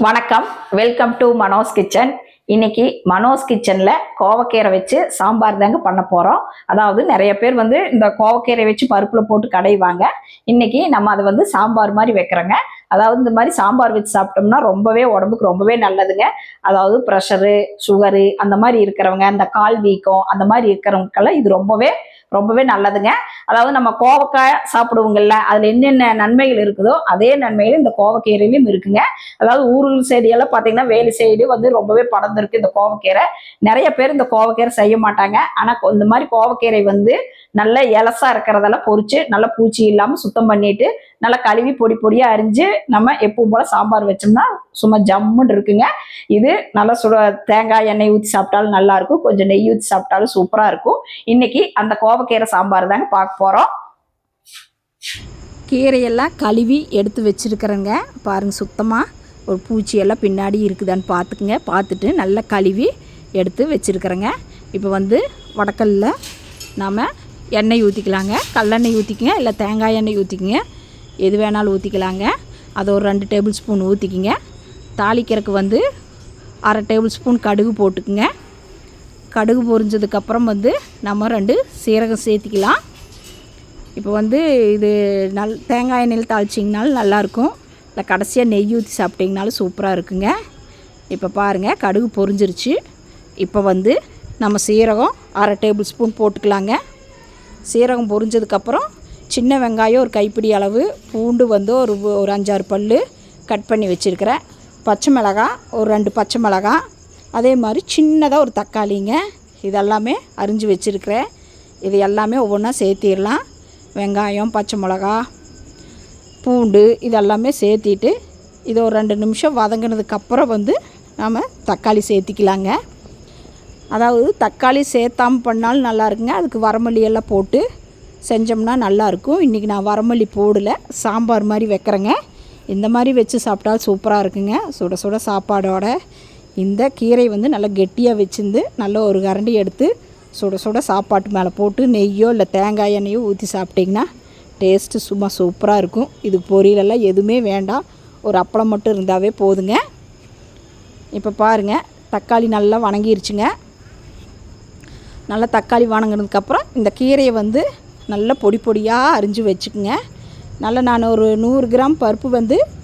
வணக்கம், welcome to Mano's kitchen. இன்னைக்கு மனோஸ் கிச்சன்ல கோவக்கீரை வச்சு சாம்பார் தாங்க பண்ண போறோம். அதாவது நிறைய பேர் இந்த கோவக்கீரை வச்சு பருப்புல போட்டு கடைவாங்க. இன்னைக்கு நம்ம அதை சாம்பார் மாதிரி வைக்கிறோங்க. அதாவது இந்த மாதிரி சாம்பார் வச்சு சாப்பிட்டோம்னா ரொம்பவே உடம்புக்கு ரொம்பவே நல்லதுங்க. அதாவது ப்ரெஷரு, சுகரு அந்த மாதிரி இருக்கிறவங்க, இந்த கால் வீக்கம் அந்த மாதிரி இருக்கிறவங்களுக்கெல்லாம் இது ரொம்பவே ரொம்பவே நல்லதுங்க. அதாவது நம்ம கோவக்காய் சாப்பிடுவோங்கல்ல, அதுல என்னென்ன நன்மைகள் இருக்குதோ அதே நன்மைகள் இந்த கோவக்கீரையிலும் இருக்குங்க. அதாவது ஊர்கள் சைடியெல்லாம் பார்த்தீங்கன்னா வேலி சைடு ரொம்பவே படர்ந்துருக்கு இந்த கோவக்கீரை. நிறைய பேர் இந்த கோவக்கீரை செய்ய மாட்டாங்க. ஆனால் இந்த மாதிரி கோவக்கீரை நல்ல இலசா இருக்கிறதெல்லாம் பொறிச்சு நல்லா பூச்சி இல்லாமல் சுத்தம் பண்ணிட்டு நல்லா கழுவி பொடி பொடியாக அரிஞ்சு நம்ம எப்பவும் போல சாம்பார் வச்சோம்னா சும்மா ஜம்முன்னு இருக்குங்க. இது நல்லா தேங்காய் எண்ணெய் ஊற்றி சாப்பிட்டாலும் நல்லா இருக்கும், கொஞ்சம் நெய் ஊற்றி சாப்பிட்டாலும் சூப்பராக இருக்கும். இன்னைக்கு அந்த கோவக்கீரை சாம்பார் தாங்க பார்க்க போகிறோம். கீரையெல்லாம் கழுவி எடுத்து வச்சுருக்கிறேங்க. பாருங்கள், சுத்தமாக ஒரு பூச்சியெல்லாம் பின்னாடி இருக்குதான்னு பார்த்துக்குங்க. பார்த்துட்டு நல்லா கழுவி எடுத்து வச்சுருக்கிறேங்க. இப்போ வடக்கல்ல நாம் எண்ணெய் ஊற்றிக்கலாங்க. கல்லெண்ணெய் ஊற்றிக்குங்க, இல்லை தேங்காய் எண்ணெய் ஊற்றிக்குங்க, எது வேணாலும் ஊற்றிக்கலாங்க. அதை ஒரு 2 டேபிள் ஸ்பூன் ஊற்றிக்கிங்க. தாளிக்கிறதுக்கு 1/2 டேபிள் ஸ்பூன் கடுகு போட்டுக்குங்க. கடுகு பொரிஞ்சதுக்கப்புறம் நம்ம 2 சீரகம் சேர்த்திக்கலாம். இப்போ இது தேங்காய் எண்ணெயில் தாளிச்சிங்கனாலும் நல்லாயிருக்கும், இல்லை கடைசியாக நெய் ஊற்றி சாப்பிட்டிங்கனாலும் சூப்பராக இருக்குங்க. இப்போ பாருங்கள், கடுகு பொரிஞ்சிருச்சு. இப்போ நம்ம சீரகம் 1/2 டேபிள் ஸ்பூன் போட்டுக்கலாங்க. சீரகம் பொரிஞ்சதுக்கப்புறம் சின்ன வெங்காயம் ஒரு கைப்பிடி அளவு, பூண்டு ஒரு 5-6 பல் கட் பண்ணி வச்சுருக்கிறேன், பச்சை மிளகாய் ஒரு 2 பச்சை மிளகாய், அதே மாதிரி சின்னதாக ஒரு தக்காளிங்க, இதெல்லாமே அரிஞ்சு வச்சுருக்கிறேன். இது எல்லாமே ஒவ்வொன்றா சேர்த்திடலாம். வெங்காயம், பச்சை மிளகா, பூண்டு இதெல்லாமே சேர்த்திட்டு இதை ஒரு 2 நிமிஷம் வதங்கினதுக்கப்புறம் நாம் தக்காளி சேர்த்திக்கலாங்க. அதாவது தக்காளி சேர்த்தாமல் பண்ணாலும் நல்லா இருக்குங்க. அதுக்கு வரமல்லி எல்லாம் போட்டு செஞ்சோம்னா நல்லாயிருக்கும். இன்றைக்கி நான் வரமல்லி போடலை, சாம்பார் மாதிரி வைக்கிறேங்க. இந்த மாதிரி வச்சு சாப்பிட்டாலும் சூப்பராக இருக்குங்க. சுட சுட சாப்பாடோட இந்த கீரை நல்லா கெட்டியாக வச்சுருந்து நல்ல ஒரு கரண்டி எடுத்து சுட சுட சாப்பாட்டு மேலே போட்டு நெய்யோ இல்லை தேங்காய் எண்ணெயோ ஊற்றி சாப்பிட்டிங்கன்னா டேஸ்ட்டு சும்மா சூப்பராக இருக்கும். இதுக்கு பொரியலெல்லாம் எதுவுமே வேண்டாம், ஒரு அப்பளம் மட்டும் இருந்தாவே போதுங்க. இப்போ பாருங்கள், தக்காளி நல்லா வணங்கிருச்சுங்க. நல்லா தக்காளி வணங்கினதுக்கப்புறம் இந்த கீரையை நல்லா பொடி பொடியாக அரிஞ்சு வச்சுக்குங்க. நல்லா நான் ஒரு 100 கிராம் பருப்பு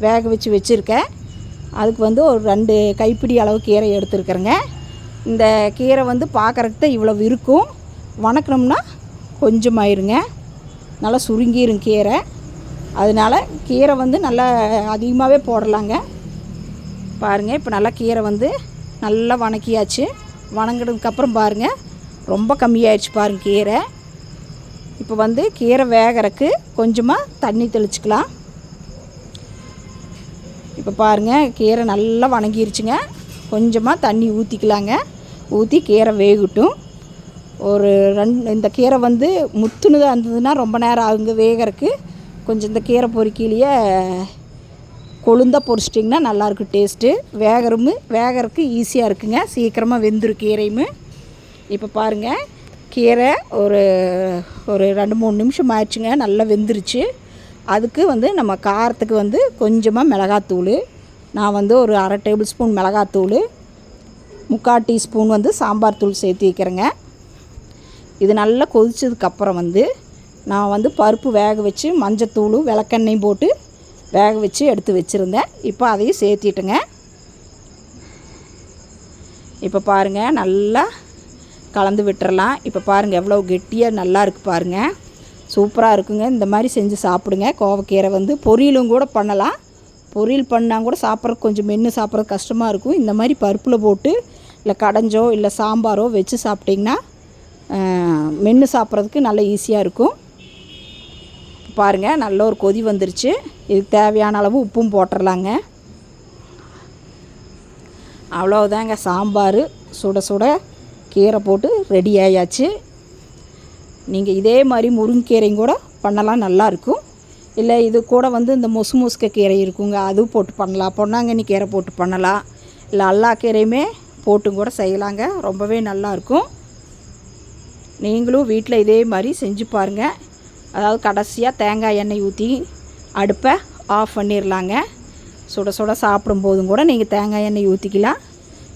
வேக வச்சு வச்சுருக்கேன். அதுக்கு ஒரு 2 கைப்பிடி அளவு கீரை எடுத்துருக்குறேங்க. இந்த கீரை பார்க்குறதுக்கு தான் இவ்வளவு இருக்கும், வணக்கணும்னா கொஞ்சமாயிருங்க, நல்லா சுருங்கிரும் கீரை. அதனால் கீரை நல்லா அதிகமாகவே போடலாங்க. பாருங்கள், இப்போ நல்லா கீரை நல்லா வணக்கியாச்சு. வணங்கினதுக்கப்புறம் பாருங்கள், ரொம்ப கம்மியாயிடுச்சு பாருங்கள் கீரை. இப்போ கீரை வேகிறதுக்கு கொஞ்சமாக தண்ணி தெளிச்சுக்கலாம். இப்போ பாருங்கள், கீரை நல்லா வணங்கிருச்சுங்க. கொஞ்சமாக தண்ணி ஊற்றிக்கலாங்க. ஊற்றி கீரை வேகட்டும். ஒரு 2 இந்த கீரை முத்துனதாக இருந்ததுன்னா ரொம்ப நேரம் ஆகுங்க வேகிறதுக்கு. கொஞ்சம் இந்த கீரை பொறிக்கையிலேயே கொழுந்தாக பொரிச்சிட்டிங்கன்னா நல்லாயிருக்கும் டேஸ்ட்டு. வேகிறதுக்கு ஈஸியாக இருக்குங்க, சீக்கிரமாக வெந்துடும் கீரையும். இப்போ பாருங்கள், கீரை ஒரு 2-3 நிமிஷம் ஆயிடுச்சுங்க, நல்லா வெந்துருச்சு. அதுக்கு நம்ம காரத்துக்கு கொஞ்சமாக மிளகாத்தூள், நான் ஒரு 1/2 டேபிள் ஸ்பூன் மிளகாத்தூள், 3/4 டீஸ்பூன் சாம்பார் தூள் சேர்த்து வைக்கிறேங்க. இது நல்லா கொதிச்சதுக்கப்புறம் நான் பருப்பு வேக வச்சு மஞ்சத்தூள் விளக்கெண்ணெயும் போட்டு வேக வச்சு எடுத்து வச்சுருந்தேன். இப்போ அதையும் சேர்த்திட்டுங்க. இப்போ பாருங்கள், நல்லா கலந்து விட்டுறலாம். இப்போ பாருங்கள் எவ்வளோ கெட்டியாக நல்லா இருக்குது பாருங்கள், சூப்பராக இருக்குங்க. இந்த மாதிரி செஞ்சு சாப்பிடுங்க. கோவக்கீரை பொரியலும் கூட பண்ணலாம். பொரியல் பண்ணால் கூட சாப்பிட்றதுக்கு கொஞ்சம் மென்று சாப்பிட்றது கஷ்டமாக இருக்கும். இந்த மாதிரி பருப்பில் போட்டு இல்லை கடைஞ்சோ இல்லை சாம்பாரோ வச்சு சாப்பிட்டிங்கன்னா மென்று சாப்பிட்றதுக்கு நல்லா ஈஸியாக இருக்கும். பாருங்கள், நல்ல ஒரு கொதி வந்துருச்சு. இதுக்கு தேவையான அளவு உப்பும் போட்டுடலாங்க. அவ்வளோதாங்க, சாம்பார் சுட சுட கீரை போட்டு ரெடி ஆயாச்சு. நீங்கள் இதே மாதிரி முருங்கைக்கீரையும் கூட பண்ணலாம், நல்லாயிருக்கும். இல்லை இது கூட இந்த முசுமுசுக்க கீரை இருக்குங்க, அதுவும் போட்டு பண்ணலாம். பொன்னாங்கண்ணி கீரை போட்டு பண்ணலாம், இல்லை எல்லா கீரையுமே போட்டும் கூட செய்யலாங்க. ரொம்பவே நல்லாயிருக்கும். நீங்களும் வீட்டில் இதே மாதிரி செஞ்சு பாருங்கள். அதாவது கடைசியாக தேங்காய் எண்ணெய் ஊற்றி அடுப்பை ஆஃப் பண்ணிடலாங்க. சுட சுட சாப்பிடும்போதும் கூட நீங்கள் தேங்காய் எண்ணெய் ஊற்றிக்கலாம்.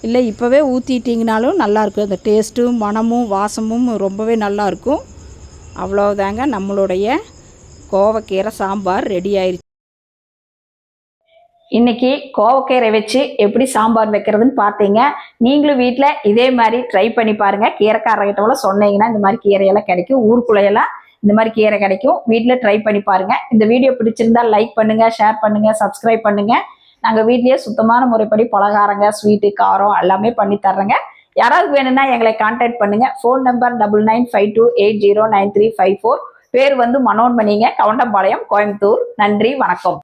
இல்லை இப்போவே ஊற்றிட்டிங்கனாலும் நல்லாயிருக்கும். அந்த டேஸ்ட்டும் மணமும் வாசமும் ரொம்பவே நல்லாயிருக்கும். அவ்வளோதாங்க, நம்மளுடைய கோவக்கீரை சாம்பார் ரெடி ஆயிடுச்சு. இன்றைக்கி கோவக்கீரை வச்சு எப்படி சாம்பார் வைக்கிறதுன்னு பார்த்தீங்க. நீங்களும் வீட்டில் இதே மாதிரி ட்ரை பண்ணி பாருங்கள். கீரைக்காரர்கிட்ட சொன்னீங்கன்னா இந்த மாதிரி கீரையெல்லாம் கிடைக்கும். ஊருக்குள்ளையெல்லாம் இந்த மாதிரி கீரை கிடைக்கும். வீட்டில் ட்ரை பண்ணி பாருங்கள். இந்த வீடியோ பிடிச்சிருந்தால் லைக் பண்ணுங்கள், ஷேர் பண்ணுங்கள், சப்ஸ்கிரைப் பண்ணுங்கள். நாங்கள் வீட்லேயே சுத்தமான முறைப்படி பலகாரங்க, ஸ்வீட்டு, காரம் எல்லாமே பண்ணி தர்றோங்க. யாராவது வேணும்னா எங்களை கான்டாக்ட் பண்ணுங்கள். Phone number 9952809354. பேர் மனோன்மணிங்க, கவுண்டம்பாளையம், கோயம்புத்தூர். நன்றி, வணக்கம்.